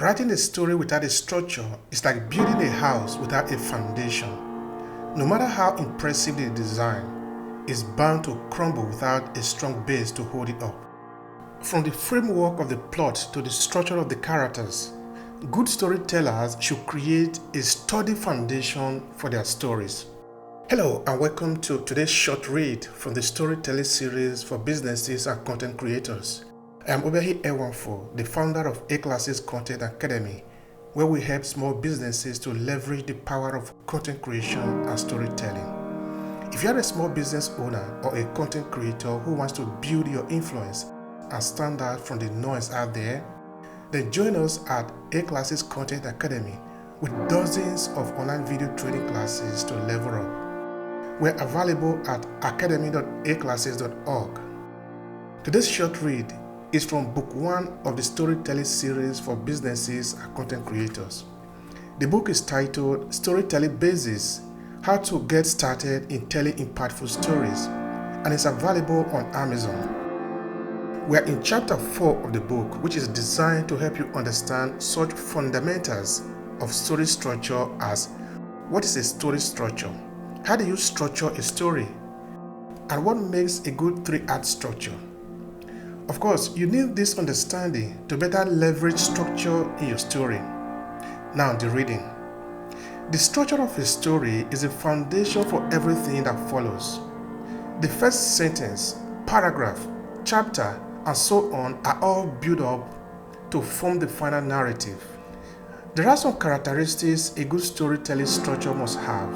Writing a story without a structure is like building a house without a foundation. No matter how impressive the design, it's bound to crumble without a strong base to hold it up. From the framework of the plot to the structure of the characters, good storytellers should create a sturdy foundation for their stories. Hello and welcome to today's short read from the storytelling series for businesses and content creators. I am Obehi the founder of A-Classes Content Academy, where we help small businesses to leverage the power of content creation and storytelling. If you are a small business owner or a content creator who wants to build your influence and stand out from the noise out there, then join us at A-Classes Content Academy with dozens of online video training classes to level up. We're available at academy.aclasses.org. Today's short read is from Book 1 of the storytelling series for businesses and content creators. The book is titled Storytelling Basics: How to Get Started in Telling Impactful Stories, and is available on Amazon. We are in chapter 4 of the book, which is designed to help you understand such fundamentals of story structure as what is a story structure, how do you structure a story, and what makes a good 3-act structure. Of course, you need this understanding to better leverage structure in your story. Now, the reading. The structure of a story is a foundation for everything that follows. The first sentence, paragraph, chapter, and so on are all built up to form the final narrative. There are some characteristics a good storytelling structure must have.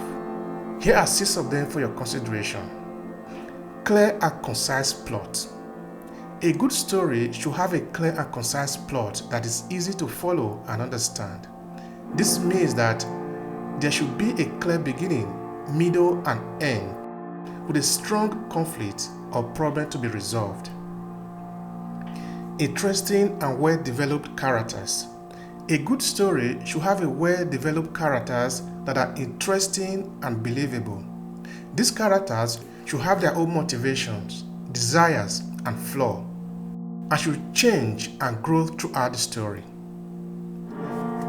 Here are 6 of them for your consideration. Clear and concise plot. A good story should have a clear and concise plot that is easy to follow and understand. This means that there should be a clear beginning, middle, and end, with a strong conflict or problem to be resolved. Interesting and well-developed characters. A good story should have a well-developed characters that are interesting and believable. These characters should have their own motivations, desires, and flaws, and should change and grow throughout the story.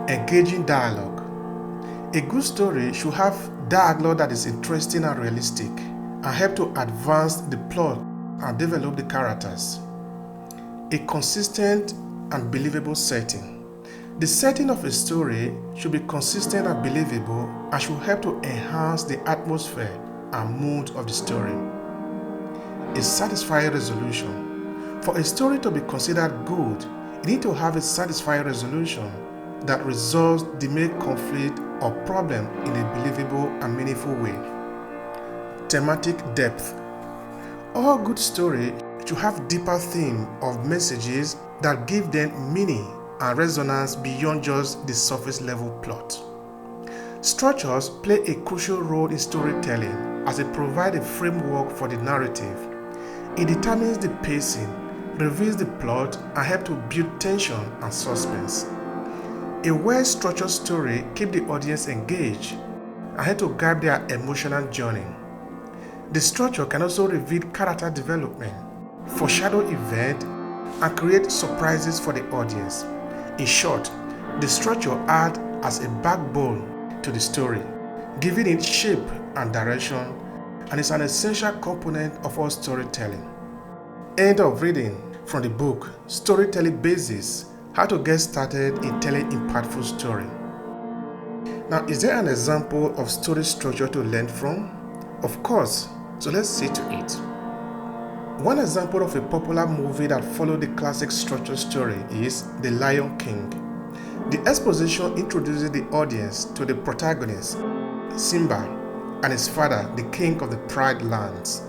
Engaging dialogue. A good story should have dialogue that is interesting and realistic and help to advance the plot and develop the characters. A consistent and believable setting. The setting of a story should be consistent and believable and should help to enhance the atmosphere and mood of the story. A satisfying resolution. For a story to be considered good, you need to have a satisfying resolution that resolves the main conflict or problem in a believable and meaningful way. Thematic depth. All good stories should have deeper theme of messages that give them meaning and resonance beyond just the surface level plot. Structures play a crucial role in storytelling as they provide a framework for the narrative. It determines the pacing, reveals the plot, and helps to build tension and suspense. A well-structured story keeps the audience engaged and helps to guide their emotional journey. The structure can also reveal character development, foreshadow events, and create surprises for the audience. In short, the structure acts as a backbone to the story, giving it shape and direction, and is an essential component of all storytelling. End of reading from the book Storytelling Basics: How to Get Started in Telling Impactful Story. Now, is there an example of story structure to learn from? Of course, so let's see to it. One example of a popular movie that followed the classic structure story is The Lion King. The exposition introduces the audience to the protagonist, Simba, and his father, the king of the Pride Lands.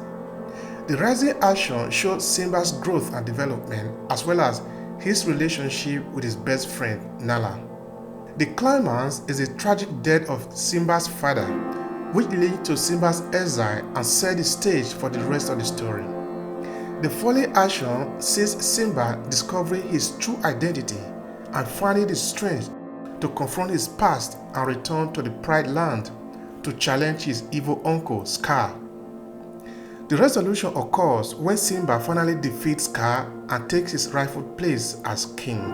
The rising action shows Simba's growth and development, as well as his relationship with his best friend, Nala. The climax is the tragic death of Simba's father, which leads to Simba's exile and set the stage for the rest of the story. The following action sees Simba discovering his true identity and finding the strength to confront his past and return to the Pride Land to challenge his evil uncle, Scar. The resolution occurs when Simba finally defeats Scar and takes his rightful place as king.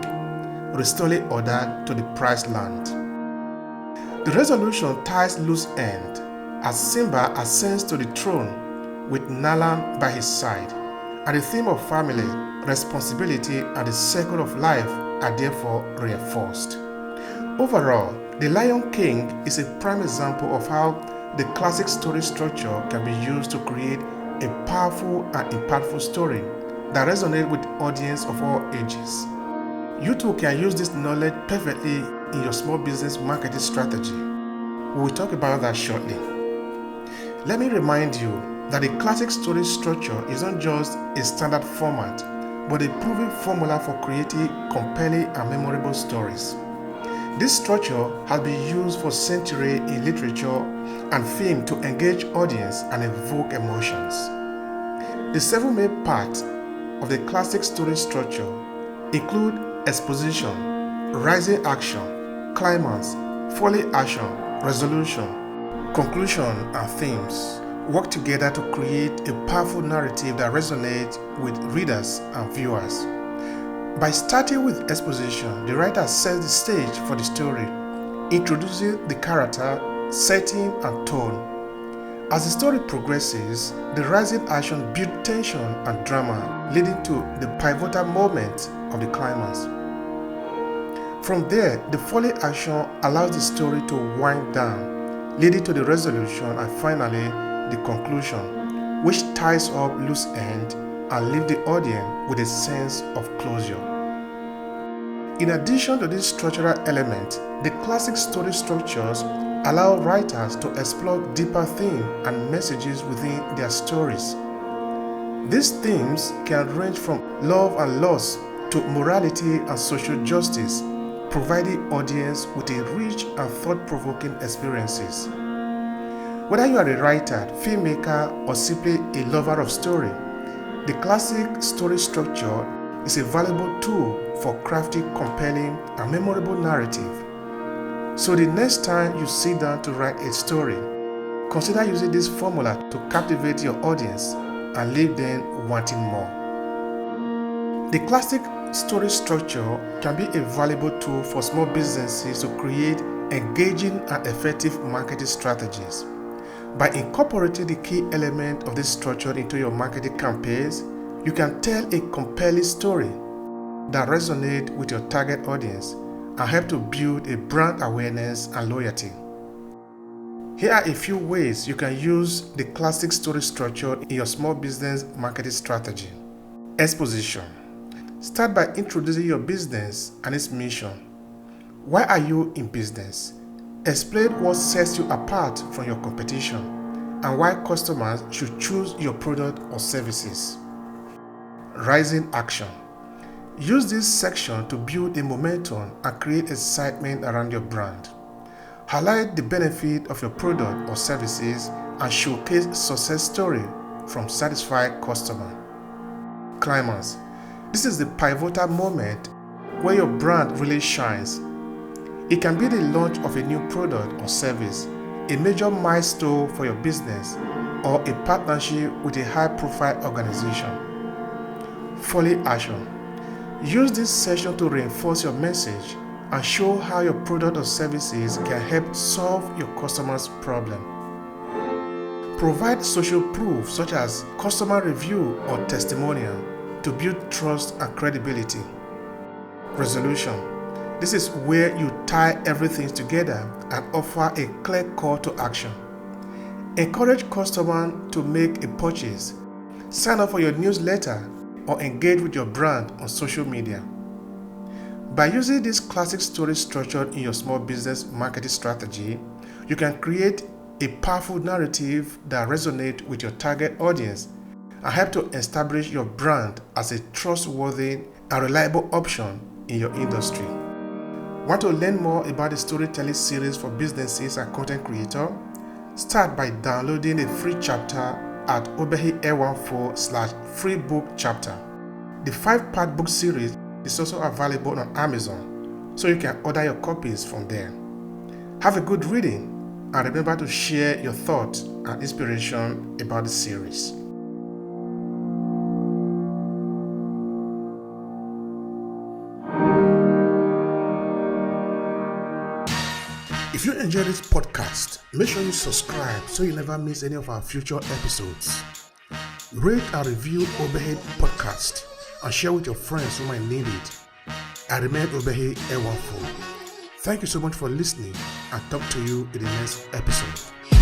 restoring order to the prized land. The resolution ties loose end as Simba ascends to the throne with Nala by his side, and the theme of family, responsibility, and the circle of life are therefore reinforced. Overall, The Lion King is a prime example of how the classic story structure can be used to create a powerful and impactful story that resonates with audience of all ages. You too can use this knowledge perfectly in your small business marketing strategy. We will talk about that shortly. Let me remind you that a classic story structure is not just a standard format, but a proven formula for creating compelling and memorable stories. This structure has been used for centuries in literature and film to engage audience and evoke emotions. The 7 main parts of the classic story structure include exposition, rising action, climax, falling action, resolution, conclusion, and themes work together to create a powerful narrative that resonates with readers and viewers. By starting with exposition, the writer sets the stage for the story, introducing the character, setting, and tone. As the story progresses, the rising action builds tension and drama, leading to the pivotal moment of the climax. From there, the falling action allows the story to wind down, leading to the resolution and finally the conclusion, which ties up loose ends and leaves the audience with a sense of closure. In addition to these structural elements, the classic story structures allow writers to explore deeper themes and messages within their stories. These themes can range from love and loss to morality and social justice, providing audience with a rich and thought-provoking experiences. Whether you are a writer, filmmaker, or simply a lover of story, the classic story structure is a valuable tool for crafting compelling and memorable narrative. So the next time you sit down to write a story, consider using this formula to captivate your audience and leave them wanting more. The classic story structure can be a valuable tool for small businesses to create engaging and effective marketing strategies. By incorporating the key element of this structure into your marketing campaigns, you can tell a compelling story that resonates with your target audience and help to build a brand awareness and loyalty. Here are a few ways you can use the classic story structure in your small business marketing strategy. Exposition. Start by introducing your business and its mission. Why are you in business? Explain what sets you apart from your competition and why customers should choose your product or services. Rising action. Use this section to build a momentum and create excitement around your brand. Highlight the benefit of your product or services and showcase success story from satisfied customer. Climax. This is the pivotal moment where your brand really shines. It can be the launch of a new product or service, a major milestone for your business, or a partnership with a high-profile organization. Falling action. Use this session to reinforce your message and show how your product or services can help solve your customers' problem. Provide social proof such as customer review or testimonial to build trust and credibility. Resolution. This is where you tie everything together and offer a clear call to action. Encourage customers to make a purchase, sign up for your newsletter, or engage with your brand on social media. By using this classic story structure in your small business marketing strategy, you can create a powerful narrative that resonates with your target audience and help to establish your brand as a trustworthy and reliable option in your industry. Want to learn more about the storytelling series for businesses and content creators? Start by downloading a free chapter at obehi.14/freebook chapter. The 5-part book series is also available on Amazon, so you can order your copies from there. Have a good reading and remember to share your thoughts and inspiration about the series. If you enjoy this podcast, make sure you subscribe so you never miss any of our future episodes. Rate and review Obehi Podcast and share with your friends who might need it. I remain Obehi Ewafo. Thank you so much for listening and talk to you in the next episode.